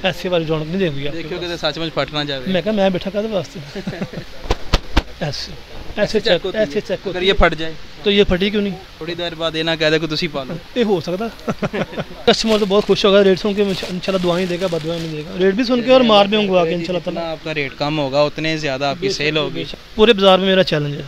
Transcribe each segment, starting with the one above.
ऐसे वाली रौनक नहीं देंगे। देखियो कि सचमुच फट ना जाए। मैं कहा मैं बैठा कर वास्ते ऐसे ऐसे चेक अगर ये फट जाए तो ये फटी क्यों नहीं? थोड़ी देर बाद ये ना कह दे कि तुसी पा लो, ये हो सकता। कस्टमर तो बहुत खुश होगा रेट सुन के, इंशाल्लाह दुआएं देगा, बदुआएं नहीं देगा। रेट भी सुन के और मार भी होंगे आगे इंशाल्लाह ताला। आपका रेट कम होगा उतने ज़्यादा आपकी सेल होगी। पूरे बाजार में मेरा चैलेंज है,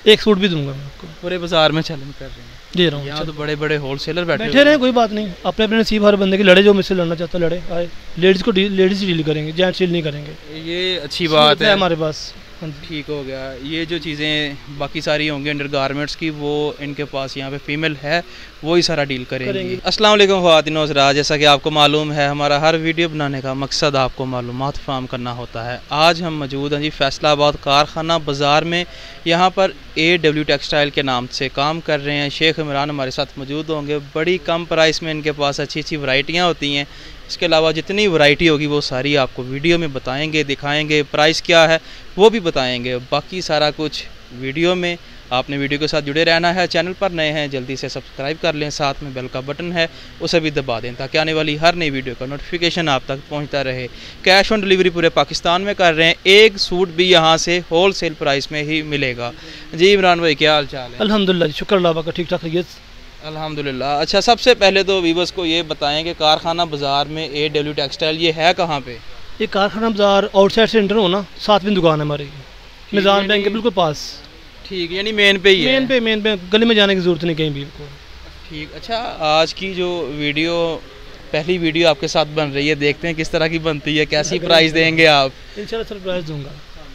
एक सूट भी दूंगा मैं आपको। पूरे बाजार में चैलेंज कर रहे हैं, दे रहा हूँ। यहाँ तो बड़े बड़े होलसेलर बैठे रहे, कोई बात नहीं, अपने अपने नसीब हर बंदे के लड़े, जो मुझसे लड़ना चाहता लड़े आए। लेडीज़ को लेडीज़ डील करेंगे, जेंट्स डील नहीं करेंगे। ये अच्छी बात है हमारे पास। ठीक हो गया। ये जो चीज़ें बाकी सारी होंगी अंडर गारमेंट्स की, वो इनके पास यहाँ पे फीमेल है, वही सारा डील करेंगी। अस्सलाम वालेकुम ख़वातीन व हज़रात, जैसा कि आपको मालूम है हमारा हर वीडियो बनाने का मकसद आपको मालूमात फ़राहम करना होता है। आज हम मौजूद हैं जी फैसलाबाद कारखाना बाज़ार में। यहाँ पर AW टेक्सटाइल के नाम से काम कर रहे हैं शेख इमरान हमारे साथ मौजूद होंगे। बड़ी कम प्राइस में इनके पास अच्छी अच्छी वैरायटियाँ होती हैं। इसके अलावा जितनी वैरायटी होगी वो सारी आपको वीडियो में बताएंगे, दिखाएंगे, प्राइस क्या है वो भी बताएंगे। बाकी सारा कुछ वीडियो में, आपने वीडियो के साथ जुड़े रहना है। चैनल पर नए हैं जल्दी से सब्सक्राइब कर लें, साथ में बेल का बटन है उसे भी दबा दें ताकि आने वाली हर नई वीडियो का नोटिफिकेशन आप तक पहुंचता रहे। कैश ऑन डिलीवरी पूरे पाकिस्तान में कर रहे हैं। एक सूट भी यहाँ से होल सेल प्राइस में ही मिलेगा। जी इमरान भाई क्या हाल चाल है? अल्हम्दुलिल्लाह, शुक्र अल्लाह का, ठीक ठाक रहिए। अल्हम्दुलिल्लाह। अच्छा, सबसे पहले तो वीवर्स को ये बताएं कि कारखाना बाज़ार में AW टेक्सटाइल ये है कहाँ पे? ये कारखाना बाज़ार आउटसाइड से एंटर हो ना, 7वीं दुकान है हमारी, मिज़ान बैंक के बिल्कुल पास। ठीक, यानी मेन पे ही है। मेन पे गली में जाने की ज़रूरत नहीं कहीं भी को। ठीक। अच्छा, आज की जो वीडियो, पहली वीडियो आपके साथ बन रही है, देखते हैं किस तरह की बनती है, कैसी प्राइस देंगे आप? इंशाल्लाह सरप्राइज़ दूंगा,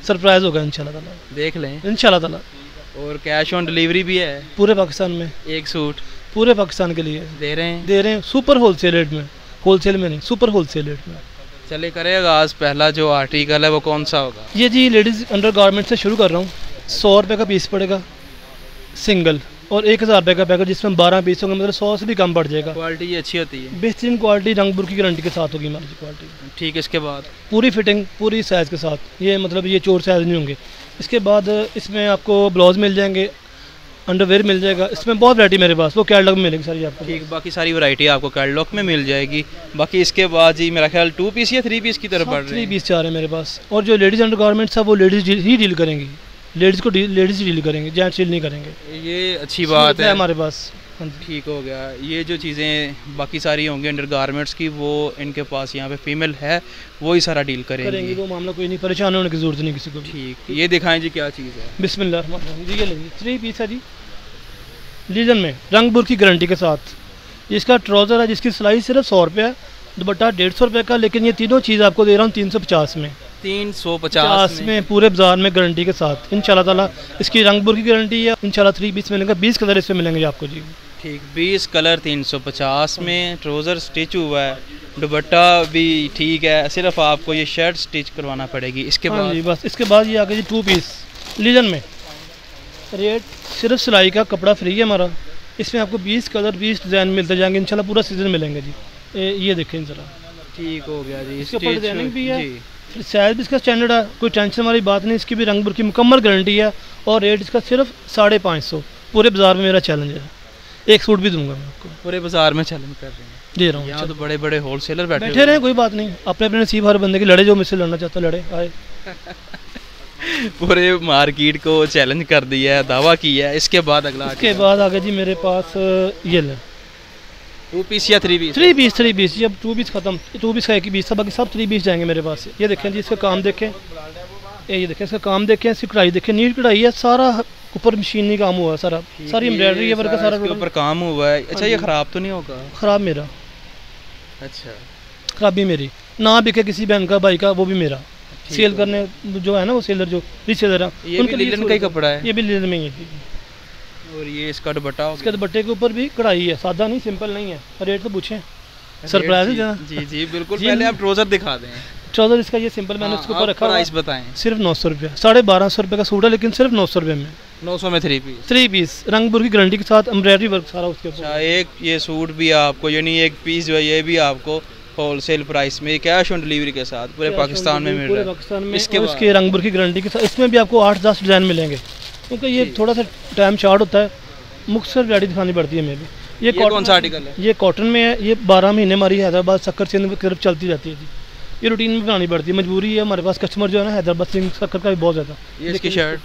सरप्राइज़ होगा इंशाल्लाह ताला, देख लें इंशाल्लाह ताला। और कैश ऑन डिलीवरी भी है पूरे पाकिस्तान में। एक सूट पूरे पाकिस्तान के लिए दे रहे हैं सुपर होलसेल रेट में, होलसेल में नहीं, सुपर होलसेल रेट में। चले करेगा। आज पहला जो आर्टिकल है वो कौन सा होगा? ये जी लेडीज़ अंडर गारमेंट से शुरू कर रहा हूँ। 100 रुपये का पीस पड़ेगा सिंगल, और 1000 रुपये का पैकेट जिसमें 12 पीस होंगे, मतलब 100 से भी कम पड़ जाएगा। क्वालिटी अच्छी होती है, बेहतरीन क्वालिटी, रंग बुर की गारंटी के साथ होगी हमारी क्वालिटी। ठीक। इसके बाद पूरी फिटिंग, पूरी साइज़ के साथ, ये मतलब ये चोर साइज़ नहीं होंगे। इसके बाद इसमें आपको ब्लाउज मिल जाएंगे, अंडरवेयर मिल जाएगा। इसमें बहुत वैरायटी मेरे पास, वो कैटलॉग में मिलेगी सारी आपको। ठीक, बाकी सारी वैरायटी आपको कैटलॉग में मिल जाएगी। बाकी इसके बाद जी मेरा ख्याल 2 पीस या 3 पीस की तरफ बढ़ रहे हैं। 3 पीस चाह रहे हैं मेरे पास। और जो लेडीज़ अंडर गारमेंट्स है वो लेडीज़ ही डील करेंगी, लेडीज़ को लेडीज़ डील करेंगे, जेंट्स डील नहीं करेंगे। ये अच्छी बात है हमारे पास। ठीक हो गया। ये जो चीज़ें बाकी सारी होंगी अंडर गारमेंट्स की, वो इनके पास यहाँ पे फीमेल है, वही सारा डील करेंगे। वो मामला कोई नहीं, परेशान होने की ज़रूरत नहीं किसी को। ठीक। ये दिखाएं जी क्या चीज़ है? बिस्मिल्लाह जी, ये लीजिए 3 पीस है जी, लीजन में रंग बुर की गारंटी के साथ। इसका ट्राउज़र है जिसकी सिलाई सिर्फ 100 रुपये है, दुपट्टा 150 रुपये का। लेकिन ये तीनों चीज़ आपको दे रहा हूँ 350 में। 350 में पूरे बाजार में गारंटी के साथ इंशाल्लाह ताला। इसकी रंग बुर की गारंटी है इंशाल्लाह। 3 पीस मिलेंगे, 20 कलर इसमें मिलेंगे आपको जी। ठीक, 20 कलर 350 में। ट्राउज़र स्टिच हुआ है, दुपट्टा भी ठीक है, सिर्फ आपको ये शर्ट स्टिच करवाना पड़ेगी। इसके बाद जी बस, इसके बाद ये आ गया जी 2 पीस लीजन में। रेट सिर्फ सिलाई का, कपड़ा फ्री है हमारा। इसमें आपको 20 कलर 20 डिज़ाइन मिलते जाएंगे इंशाल्लाह, पूरा सीजन मिलेंगे जी। ये देखें ज़रा, ठीक हो गया जी। इसके ऊपर डिजाइनिंग भी है, साइज भी इसका स्टैंडर्ड है, कोई टेंशन वाली बात नहीं। इसकी भी रंग बुर की मुकम्मल गारंटी है। और रेट इसका सिर्फ 550। पूरे बाजार में मेरा चैलेंज है, एक सूट भी दूंगा मैं आपको। पूरे बाजार में चैलेंज कर रहे हैं, दे रहा हूँ। यहाँ तो बड़े बड़े होलसेलर बैठे रहे, कोई बात नहीं, अपने अपने नसीब हर बंदे के लड़े, जो मुझसे लड़ना चाहता लड़े आए। पूरे मार्केट को चैलेंज कर दिया है, दावा किया है। इसके बाद अगला, इसके बाद आ गया जी मेरे पास ये ले 2 पीस या 3 पीस? 3 पीस 3 पीस जी। अब 2 पीस खत्म, 2 पीस का एक ही पीस था, बाकी सब 3 पीस जाएंगे मेरे पास। ये देखें जी, इसका काम देखें, ये देखें इसका काम देखें, इसकी कढ़ाई देखें, नीट कढ़ाई है, सारा ऊपर मशीनी काम हुआ है, सारा सारी एम्ब्रॉयडरी है वर्क का, सारा ऊपर काम हुआ है। अच्छा, ये ख़राब तो नहीं होगा? ख़राब मेरा। अच्छा, खराबी मेरी, ना बिके किसी बहन का भाई का, वो भी मेरा। सेल करने जो है ना, वो सेलर जो रीसेलर है, ये भी लिनन का ही कपड़ा है। ये भी लिनन में ही है। और ये इसका दुपट्टा, इसके दुपट्टे के ऊपर भी कढ़ाई है, सादा नहीं, सिंपल नहीं है। रेट तो पूछें, सरप्राइज है। जी जी बिल्कुल। पहले आप ट्राउज़र दिखा दें। ट्राउज़र इसका ये सिंपल, मैंने उसके ऊपर रखा। प्राइस बताएं। सिर्फ 900 रुपये, 1250 रुपये का सूट है, लेकिन सिर्फ 900 रुपये में। 900 में 3 पीस, 3 पीस रंग बुर की गारंटी के साथ, एम्ब्रॉयडरी वर्क सारा उसके ऊपर। अच्छा, एक ये सूट भी आपको, यानी एक पीस जो है ये भी आपको होलसेल प्राइस में, कैश ऑन डिलीवरी के साथ पूरे पाकिस्तान में मिल रहा है। पूरे पाकिस्तान में। इसके रंग बुर की गारंटी के साथ इसमें भी आपको 8-10 डिज़ाइन मिलेंगे, क्योंकि ये थोड़ा सा टाइम शॉर्ट होता है, मुख्तसर वैरायटी दिखानी पड़ती है हमें भी। ये कौन सा आर्टिकल है? ये कॉटन में है, ये 12 महीने हमारी हैदराबाद सक्कर सिंध की तरफ चलती जाती है जी। ये रूटीन में बनानी पड़ती है, मजबूरी है हमारे पास। कस्टमर जो है ना हैदराबाद सिंह शक्कर का भी बहुत ज़्यादा। ये इसकी शर्ट,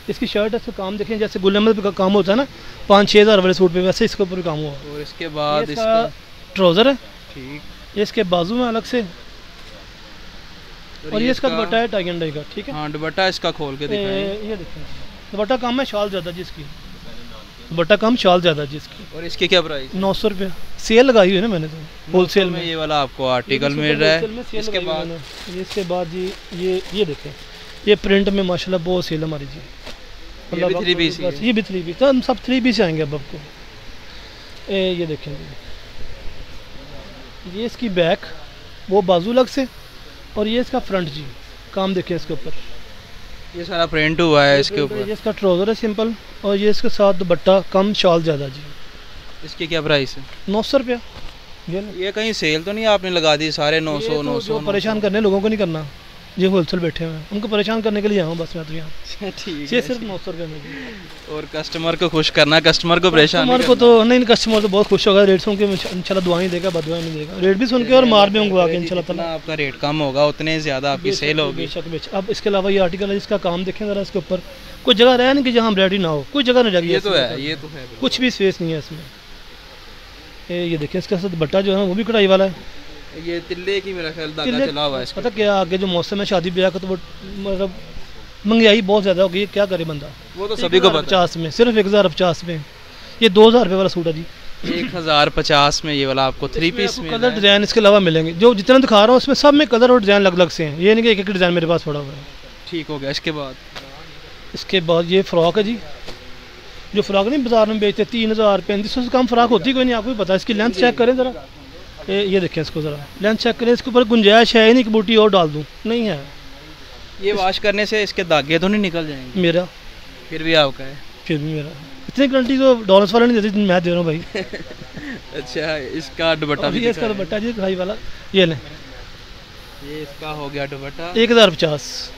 इसकी शर्ट है, इसका काम देखें जैसे गुल अहमद का काम होता है ना 5-6 हज़ार वाले सूट पे, वैसे इसके ऊपर काम हुआ। और इसके बाद इसका इसका ट्राउज़र है, ठीक, ये इसके बाजू में अलग से, और ये इसका दुपट्टा है टाई एंड डाई का, ठीक है। हाँ, दुपट्टा इसका खोल के दिखाएं। ये देखें दुपट्टा कम है, शाल ज़्यादा जी इसकी, दुपट्टा कम शाल ज़्यादा जी इसकी। और इसके क्या प्राइस? 900 रुपये सेल लगाई हुई है ना मैंने, तो होलसेल में ये वाला आपको आर्टिकल मिल रहा है। इसके बाद इसके बाद जी ये देखें, ये प्रिंट में माशाल्लाह बहुत सेल हमारी जी। ये भी 3 पीस है। ये भी 3 पीस, तो हम सब 3 पीस आएंगे अब आपको। ये देखें जी, ये इसकी बैक, वो बाजू लग से, और ये इसका फ्रंट जी, काम देखें इसके ऊपर, ये सारा प्रिंट हुआ है इसके ऊपर। ये इसका ट्राउज़र है सिंपल, और ये इसके साथ दुपट्टा कम शाल ज़्यादा जी। इसकी क्या प्राइस है? 900 रुपया। ये कहीं सेल तो नहीं आपने लगा दी? सारे 900 900 परेशान करने लोगों को नहीं करना, जो होलसेल बैठे हुए हैं उनको परेशान करने के लिए आऊँ बस मैं तो यहाँ। ठीक ये है, सिर्फ 900 रुपये में। और कस्टमर को खुश करना, कस्टमर को परेशान कस्टमर को तो नहीं, कस्टमर तो बहुत खुश होगा रेट सुन के, इंशाल्लाह दुआएं देगा, बदुआएं नहीं देगा, रेट भी सुन के और मार भी मंगवा के इंशाल्लाह जितना ताला। आपका रेट कम होगा उतने ज़्यादा आपकी सेल होगी। बेशक बेशक। अब इसके अलावा ये आर्टिकल है, इसका काम देखें ज़रा, इसके ऊपर कोई जगह रहा नहीं कि जहाँ एम्ब्रॉयडरी ना हो, कोई जगह नहीं लगी। ये तो है, ये तो है, कुछ भी स्पेस नहीं है इसमें। ये देखें इसका साथ दुपट्टा जो है वो भी कढ़ाई वाला है। ये तिल्ले की मेरा ख्याल धागा चला हुआ है इसका। पता क्या आगे जो मौसम है शादी ब्याह का, तो वो मतलब महंगाई बहुत ज़्यादा हो गई, क्या करे बंदा। वो तो सभी को पता 50 में, सिर्फ 1050 में ये 2000 रुपये वाला सूट है जी। 1050 में ये वाला आपको 3 पीस में कलर डिज़ाइन इसके अलावा मिलेंगे, जो जितना दिखा रहा हूँ उसमें सब में कलर और डिज़ाइन अलग अलग से हैं, ये नहीं कि एक डिज़ाइन मेरे पास पड़ा हुआ है। ठीक हो गया। इसके बाद ये फ्रॉक है जी, जो फ्रॉक नहीं बाजार में बेचते 3000 3500 से कम फ्रॉक होती कोई नहीं, आपको भी पता है। इसकी लेंथ चेक करें ज़रा, ये देखें इसको ज़रा, लेंथ चेक करें, इसके ऊपर गुंजाइश है नहीं कि बूटी और डाल दूँ, नहीं है। ये वॉश करने से इसके धागे तो नहीं निकल जाएंगे? मेरा फिर भी आपका है? फिर भी मेरा, इतनी गारंटी तो डॉलर्स वाले नहीं देते, मैं दे रहा हूँ भाई। अच्छा, इसका दुपट्टा भी? ये इसका दुपट्टा जी कढ़ाई वाला, ये लें, ये इसका हो गया दुपट्टा 1050।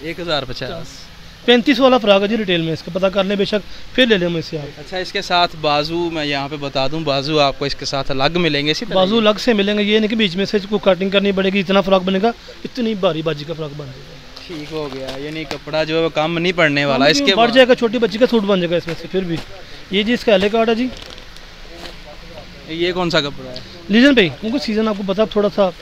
1050। 35 वाला फ्रॉक है जी रिटेल में, इसका पता कर लें बेशक, फिर ले लें मुझसे आप। अच्छा, इसके साथ बाजू मैं यहाँ पे बता दूँ, बाजू आपको इसके साथ अलग मिलेंगे, इसी तरह बाजू अलग से मिलेंगे, ये नहीं कि बीच में से इसको कटिंग करनी पड़ेगी, इतना फ्रॉक बनेगा, इतनी भारी बाजी का फ्रॉक बन जाएगा। ठीक हो गया, यानी कपड़ा जो है वो कम नहीं पड़ने वाला। इसके बढ़ जाएगा, छोटी बच्ची का सूट बन जाएगा इसमें से। फिर भी ये जी इसका एले कार्ड है जी। ये कौन सा कपड़ा है? लीलन भाई उनको सीज़न आपको पता थोड़ा सा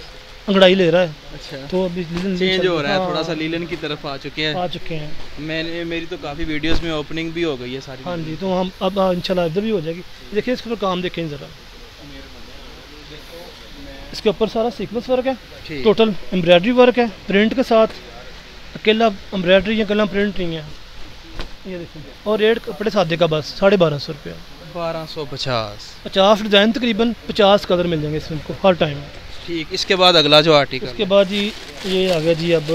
अंगड़ाई ले रहा है, अच्छा, तो अभी लीलन चेंज हो रहा है, थोड़ा सा लीलन की तरफ आ चुके हैं। मेरी तो काफ़ी वीडियोस में ओपनिंग भी हो गई है सारी। हाँ जी, तो हम अब इंशाल्लाह इधर भी हो जाएगी। देखिए इसके ऊपर काम देखें ज़रा, इसके ऊपर सारा सीक्वेंस वर्क है, टोटल एम्ब्रॉयडरी वर्क है, प्रिंट के साथ, अकेला एम्ब्रॉयडरी या अकेला प्रिंट नहीं है। ये देखिए, और रेट कपड़े सादे का बस 1250 रुपया। 1250। 50 डिज़ाइन, तकरीबन 50 कलर मिल जाएंगे इसमें आपको हर टाइम। ठीक, इसके बाद अगला जो आर्टिकल, इसके बाद जी ये आ गया जी। अब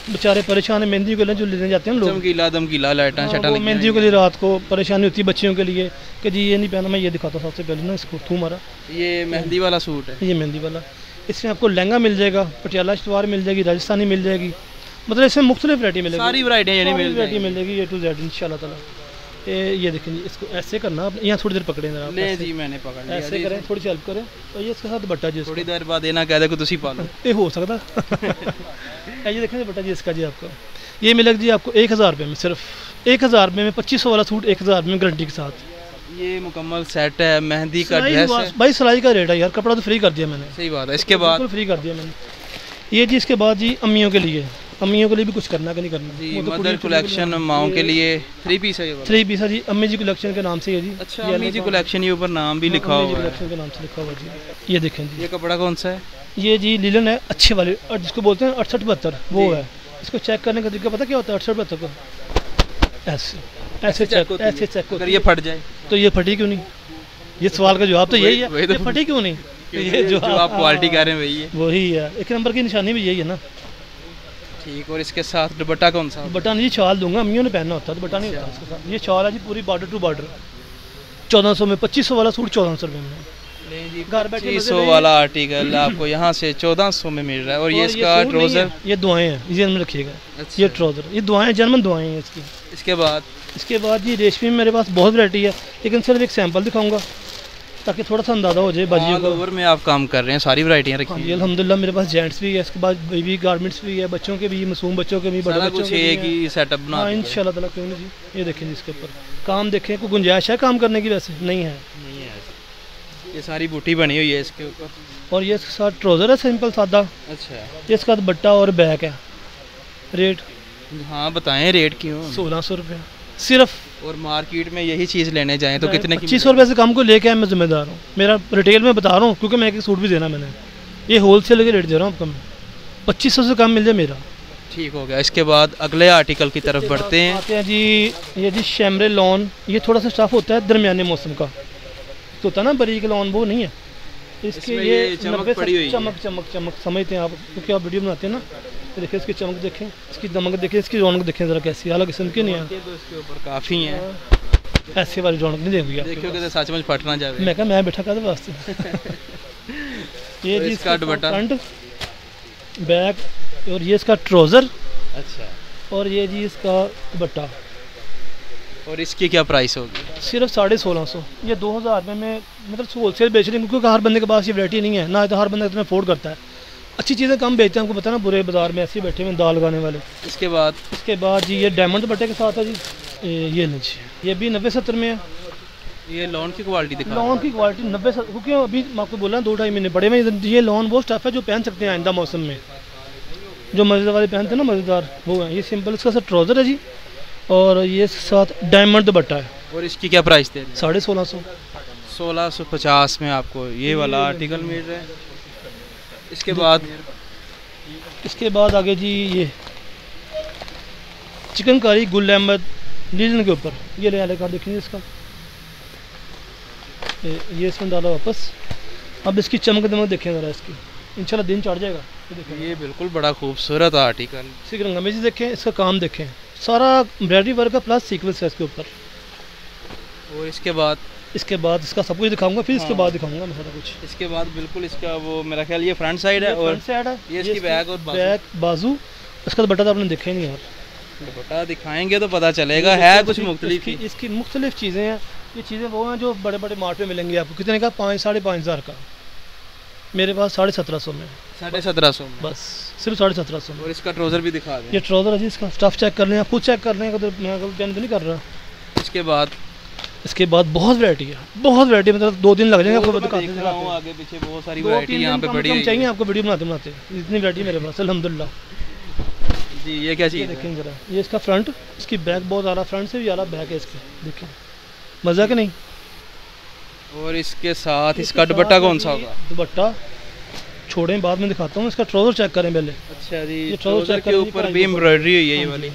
बेचारे परेशान है, मेहंदी के लिए जो लेने जाते हैं लोग, चमकीला दमकीला लाइटां शटा लगी, मेहंदी के लिए रात को परेशानी होती है बच्चियों के लिए कि जी ये नहीं पहना। मैं ये दिखाता हूँ सबसे पहले ना, इसको थू मारा, ये मेहंदी वाला सूट है, ये मेहंदी वाला। इसमें आपको लहंगा मिल जाएगा, पटियाला शलवार मिल जाएगी, राजस्थानी मिल जाएगी, मतलब इसमें मुख्तलिफ वैरायटी मिलेगी, सारी वैरायटी मिल जाएगी A to Z इंशाल्लाह ताला। ये देखें जी, इसको ऐसे करना, यहाँ थोड़ी देर पकड़े जरा, जी मैंने पकड़ लिया, ऐसे करें, थोड़ी सी हेल्प करें, और ये इसके साथ दुपट्टा जी, थोड़ी देर बाद देना कह दे कुछ तुसी पालो, ये हो सकता। ये देखें दुपट्टा जी इसका जी, आपको ये मिलेगा जी आपको 1000 रुपये में, सिर्फ 1000 रुपये में 2500 वाला सूट 1000 रुपये में गारंटी के साथ। ये मुकम्मल सेट है, मेहंदी का ड्रेस है भाई, सिलाई का रेट है यार, कपड़ा तो फ्री कर दिया मैंने। सही बात है। इसके बाद फ्री कर दिया मैंने। ये जी इसके बाद जी अम्मियों के लिए, अम्मियों के लिए भी कुछ करना कि नहीं करना जी, मदर कलेक्शन माओ के लिए 3 पीस है, ये 3 पीस है जी, अम्मी जी कलेक्शन के नाम से है जी। अच्छा, अम्मी जी कलेक्शन, ये ऊपर नाम भी लिखा हुआ है, कलेक्शन के नाम से लिखा हुआ जी। ये देखें जी, ये कपड़ा कौन सा है? ये जी लीलन है, अच्छे वाले, और जिसको बोलते हैं 68-72 वो है। इसको चेक करने का तरीका पता क्या होता है? 68-72 को ऐसे ऐसे चेक, अगर ये फट जाए तो ये फटी क्यों नहीं? ये सवाल का जवाब तो यही है, ये फटी क्यों नहीं? ये जो आप क्वालिटी कह रहे हैं वही है, वही है, एक नंबर की निशानी भी यही है ना। ठीक, और इसके साथ दुपट्टा कौन सा? दुपट्टा नहीं, शाल दूंगा, अम्मियों ने पहनना होता है, दुपट्टा नहीं होता इसके साथ। ये शाल है जी पूरी बॉर्डर टू बॉर्डर, 1400 में, 2500 वाला सूट 1400 रुपये में। घर बैठे 2500 वाला आर्टिकल आपको यहाँ से 1400 में मिल रहा है। और ये इसका ट्राउजर, ये दुआएं हैं, ये जन्म रखिएगा। ये ट्राउजर, ये दुआएं, जर्मन दुआएं हैं इसकी। इसके बाद जी रेशमी में मेरे पास बहुत वैरायटी है, लेकिन सिर्फ एक सैंपल दिखाऊंगा। ताकि थोड़ा सा अंदाज़ा हो जाए बाजियों को। ओवर में आप काम कर रहे हैं, सारी वैरायटियाँ रखी हाँ हैं। जी अल्हम्दुलिल्लाह मेरे पास जेंट्स भी है, इसके बाद बेबी गारमेंट्स भी है, बच्चों के भी, मासूम बच्चों के भी, बड़े सारा बच्चों कुछ के भी एक हैं। ही सेटअप बना हाँ दिया है। इंशाल्लाह ताला क्यों नहीं जी। ये देखें जी इसके ऊपर काम देखें, कोई गुंजाइश है काम करने की? वैसे नहीं है। नहीं है, ये सारी बूटी बनी हुई है इसके ऊपर। और ये इसके साथ ट्राउज़र है सिंपल सादा, अच्छा, ये इसके साथ बट्टा और बैक है। रेट हाँ बताएं रेट क्यों? 1600 रुपये सिर्फ। और मार्केट में यही चीज़ लेने जाएं तो कितने की? 2500 रुपये से कम को लेके आए, मैं जिम्मेदार हूँ। मेरा रिटेल में बता रहा हूँ क्योंकि मैं एक सूट भी देना, मैंने ये होल सेल के रेट दे रहा हूँ आपको मैं। 2500 से कम मिल जाए मेरा। ठीक हो गया। इसके बाद अगले आर्टिकल की तरफ बढ़ते हैं। आते हैं जी, ये जी शैमरे लॉन, ये थोड़ा सा स्टफ होता है दरमियाने मौसम का, तो होता है ना बारीक लॉन, वो नहीं है इसके। इसमें ये ये चमक 90 पड़ी हुई है। चमक चमक चमक समझते हैं आप, क्योंकि आप वीडियो बनाते हैं ना। तो देखिए इसकी चमक देखें, इसकी दमक देखें, इसकी रौनक देखें ज़रा कैसी, अलग किस्म की नहीं है। तो इसके ऊपर काफ़ी हैं, ऐसी वाली रौनक नहीं देंगे देखियो कि सच में फट ना जाए। मैं कहा मैं बैठा कर वास्ते। ये तो जी इसका दुपट्टा? फ्रंट बैक, और ये इसका ट्राउज़र, अच्छा, और ये जी इसका दुपट्टा। और इसकी क्या प्राइस होगी? सिर्फ 1650। ये 2000 रुपये में मतलब होल सेल बेच रहे हैं, क्योंकि हर बंदे के पास ये वैरायटी नहीं है ना, तो हर बंदा इतना अफोर्ड करता है। अच्छी चीज़ें कम बेचते हैं, आपको पता है ना, बुरे बाजार में ऐसे ही बैठे हुए दाल लगाने वाले। इसके बाद जी ये डायमंड दुपट्टे के साथ है जी, ये लीजिए, ये भी 90-70 में है। ये लॉन की क्वालिटी दिखा लॉन की क्वालिटी 90, क्योंकि अभी मैं आपको बोल रहा हूँ 2-2.5 महीने पड़े में। ये लॉन वो स्टफ है जो पहन सकते हैं आइंदा मौसम में, जो मज़ेदार वाले पहनते हैं ना, मज़ेदार वो है। ये सिंपल इसका साथ ट्राउज़र है जी, और ये इसके साथ डायमंड दुपट्टा है। और इसकी क्या प्राइस दे रहे हैं? 1650। 1650 में आपको ये वाला आर्टिकल मिल रहा है। इसके बाद आगे जी ये चिकनकारी गुल अहमद लीलन के ऊपर, ये ले आने का देखेंगे इसका, ये इसमें डाला वापस। अब इसकी चमक दमक देखें ज़रा इसकी, इंशाल्लाह दिन चढ़ जाएगा। ये देखें, ये बिल्कुल बड़ा खूबसूरत आर्टिकल। इसी रंग में जी देखें, इसका काम देखें, सारा एम्ब्रॉयडरी वर्क का प्लस सीक्वेंस है इसके ऊपर। और इसके बाद इसका सब कुछ दिखाऊंगा, फिर इसके बाद दिखाऊंगा मैं सारा कुछ। इसके बाद बिल्कुल इसका वो मेरा ख्याल ये फ्रंट साइड है, और फ्रंट साइड है, ये इसकी बैक और बैक बाजू। इसका दुपट्टा तो आपने देखा ही नहीं यार, दुपट्टा दिखाएंगे तो पता चलेगा है कुछ मुख्तलिफ। इसकी मुख्तलिफ चीज़ें हैं। ये चीज़ें वो हैं जो बड़े बड़े मार्ट में मिलेंगी आपको। कितने का? 5-5.5 का। मेरे पास 1750 में, 1750 में बस, सिर्फ 1750 में। और इसका ट्राउज़र भी दिखा दें। ये ट्राउज़र है जी, इसका स्टफ चेक कर लें, आप खुद चेक कर लें, अगर मैं तो नहीं कर रहा। इसके बाद बहुत वैरायटी है, बहुत वैरायटी, मतलब 2 दिन लग जाएंगे आपको दिखाते दिखाते। आगे पीछे बहुत सारी वैरायटी यहाँ पे पड़ी चाहिए आपको वीडियो बनाते बनाते, इतनी वैरायटी मेरे पास अल्हम्दुलिल्लाह जी। ये क्या चीज़ है? देखें जरा, ये इसका फ्रंट, इसकी बैक बहुत ज़्यादा, फ्रंट से भी ज़्यादा बैक है इसकी, देखें मज़ा कि नहीं। और इसके साथ इसका दुपट्टा कौन सा होगा? दुपट्टा छोड़ें, बाद में दिखाता हूँ। इसका ट्राउज़र चेक करें पहले। अच्छा जी, ये ट्राउज़र के ऊपर भी एम्ब्रॉयडरी हुई है ये वाली।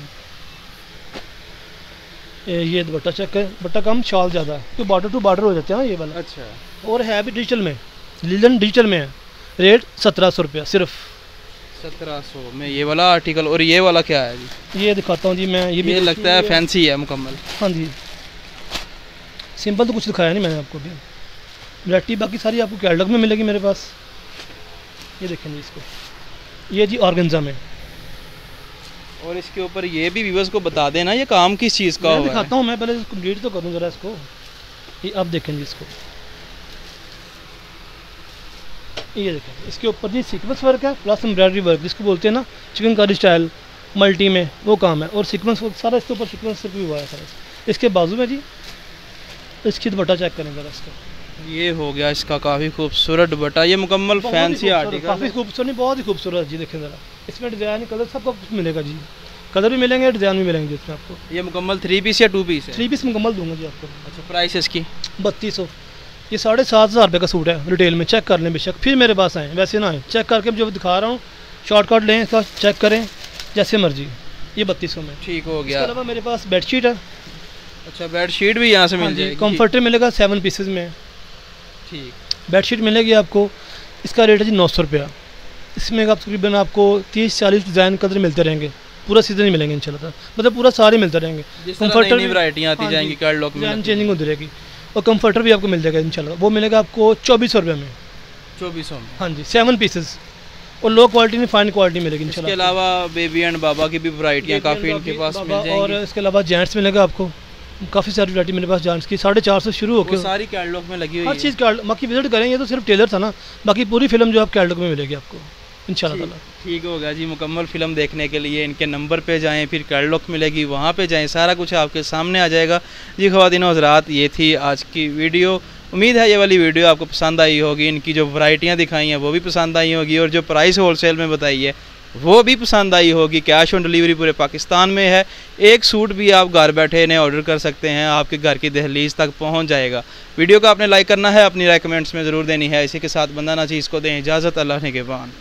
ये दुपट्टा चेक करें, दुपट्टा कम शाल ज़्यादा है, तो बॉर्डर टू बॉर्डर हो जाते हैं ना ये वाला। अच्छा, और है भी डिजिटल में, लीलन डिजिटल में है। रेट 1700 रुपया सिर्फ। 1700 में ये वाला आर्टिकल। और ये वाला क्या है जी? ये दिखाता हूँ जी मैं, ये भी लगता है फैंसी है मुकम्मल। हाँ जी, सिंपल तो कुछ दिखाया नहीं मैंने आपको भी। वैरायटी बाकी सारी आपको कैटलॉग में मिलेगी मेरे पास। ये देखें जी इसको, ये जी ऑर्गेन्जा में। और इसके ऊपर ये भी व्यूअर्स को बता देना ये काम किस चीज़ का मैं दिखाता हूँ, मैं पहले कंप्लीट तो करूँ ज़रा इसको। ये अब देखें जी इसको, ये देखें इसके ऊपर जी सीक्वेंस वर्क है प्लस एम्ब्रॉयडरी वर्क, जिसको बोलते हैं ना चिकनकारी स्टाइल मल्टी में, वो काम है। और सीक्वेंस सारा इसके ऊपर सीक्वेंस भी हुआ है सारा। इसके बाजू में जी इसकी दुपट्टा चेक करें ज़रा इसका, ये हो गया इसका काफ़ी खूबसूरत दुपट्टा। ये मुकम्मल फैंसी आर्टिकल, काफ़ी खूबसूरत नहीं, बहुत ही खूबसूरत जी। देखें ज़रा, इसमें डिज़ाइन कलर सबका कुछ मिलेगा जी, कलर भी मिलेंगे, डिज़ाइन भी मिलेंगे इसमें आपको। ये मुकम्मल 3 पीस या 2 पीस है? 3 पीस मुकम्मल दूंगा जी आपको। अच्छा, प्राइस इसकी 3200। ये 7500 रुपये का सूट है रिटेल में, चेक कर लें बेशक, फिर मेरे पास आएँ, वैसे ना आए, चेक करके जो दिखा रहा हूँ शॉर्टकट लें, इसका चेक करें जैसे मर्जी। ये 3200 में ठीक हो गया। इसके अलावा मेरे पास बेडशीट है। अच्छा, बेडशीट भी यहाँ से मिल जाएगी? कम्फर्टर मिलेगा 7 पीसेज में। ठीक, बेडशीट मिलेगी आपको, इसका रेट है जी 900 रुपया। इसमें आप तकरीबन आपको 30-40 डिज़ाइन कलर मिलते रहेंगे, पूरा सीज़न ही मिलेंगे इंशाल्लाह, मतलब पूरा सारे मिलते रहेंगे। कम्फर्टर नई वैरायटियाँ आती जाएंगी, कैटलॉग में डिज़ाइन चेंजिंग होती रहेगी। और कम्फर्टर भी आपको मिल जाएगा इंशाल्लाह, वो मिलेगा आपको 2400 रुपये में। 2400 में? हाँ जी, 7 पीसेस, और लो क्वालिटी में फाइन क्वालिटी मिलेगी इंशाल्लाह। इसके अलावा बेबी एंड बाबा की भी वैरायटियाँ काफ़ी इनके पास मिल जाएंगी। और इसके अलावा जेंट्स मिलेगा आपको, काफ़ी सारी वैरायटी मेरे पास जांच की, 450 से शुरू वो होकर सारी कैटलॉग में लगी हुई हर है। चीज़ बाकी विजिट करेंगे तो सिर्फ टेलर था ना, बाकी पूरी फिल्म जो आप कैटलॉग में मिलेगी आपको इंशाल्लाह ताला। ठीक होगा जी। मुकम्मल फ़िल्म देखने के लिए इनके नंबर पे जाएं, फिर कैटलॉग मिलेगी वहाँ पे जाएं, सारा कुछ आपके सामने आ जाएगा जी। ख़वातीन और हज़रात, ये थी आज की वीडियो। उम्मीद है ये वाली वीडियो आपको पसंद आई होगी। इनकी जो वैरायटियाँ दिखाई हैं वो भी पसंद आई होगी, और जो प्राइस होलसेल में बताई है वो भी पसंद आई होगी। कैश ऑन डिलीवरी पूरे पाकिस्तान में है। एक सूट भी आप घर बैठे इन्हें ऑर्डर कर सकते हैं, आपके घर की दहलीज तक पहुंच जाएगा। वीडियो को आपने लाइक करना है, अपनी राय कमेंट्स में ज़रूर देनी है। इसी के साथ बंदा ना चीज़ को दें इजाज़त, अल्लाह ने के बान।